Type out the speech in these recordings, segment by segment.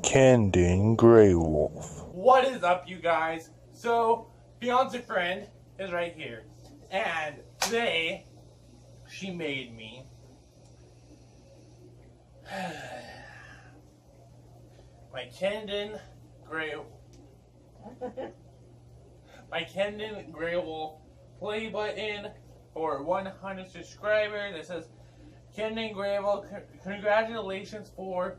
Camden Grey Wolf. What is up, you guys? So, fiance friend is right here, and today she made me my Camden Grey Wolf play button for 100 subscribers. It says Camden Grey Wolf, congratulations for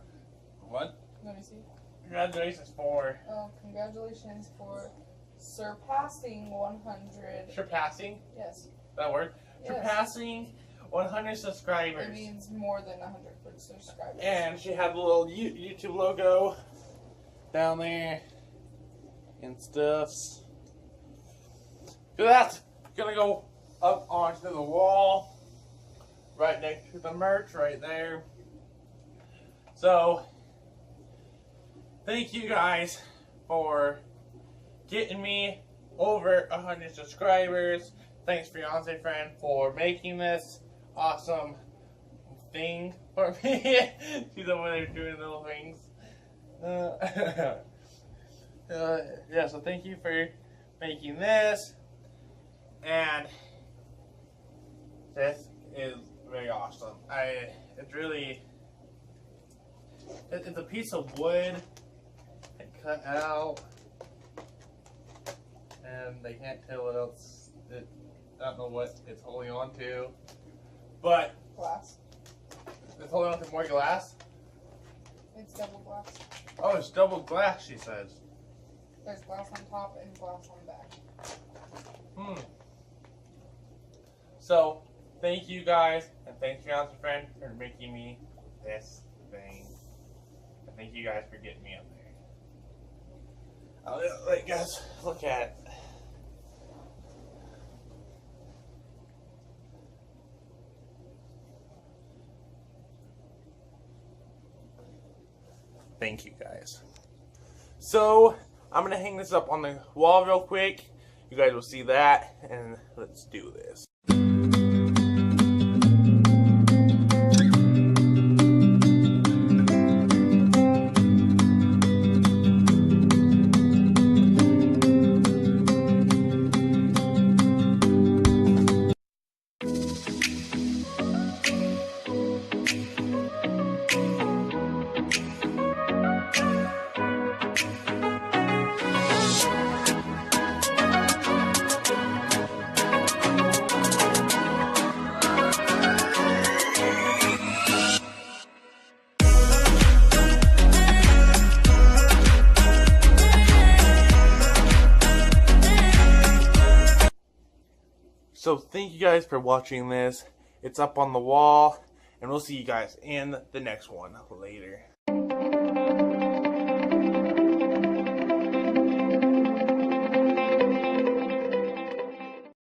what? Let me see. Congratulations for Congratulations for surpassing 100. surpassing. Yes. That word? Yes. Surpassing 100 subscribers. It means more than 100 subscribers. And she had the little YouTube logo down there and stuff. So that's gonna go up onto the wall right next to the merch right there. So thank you guys for getting me over 100 subscribers. Thanks, fiance friend, for making this awesome thing for me. She's over there doing little things. Yeah, so thank you for making this. And this is very awesome. It's really, it's a piece of wood and cut out, and they can't tell what else. I don't know what it's holding on to, but Glass. it's holding on to more glass. It's double glass. Oh, it's double glass, she says. There's glass on top and glass on back. So, thank you guys, and thank you, fiance friend, for making me this thing. And thank you guys for getting me up there. I'll let you guys look at it. Thank you guys. So, I'm going to hang this up on the wall real quick. You guys will see that, and let's do this. So thank you guys for watching this. It's up on the wall, and we'll see you guys in the next one later.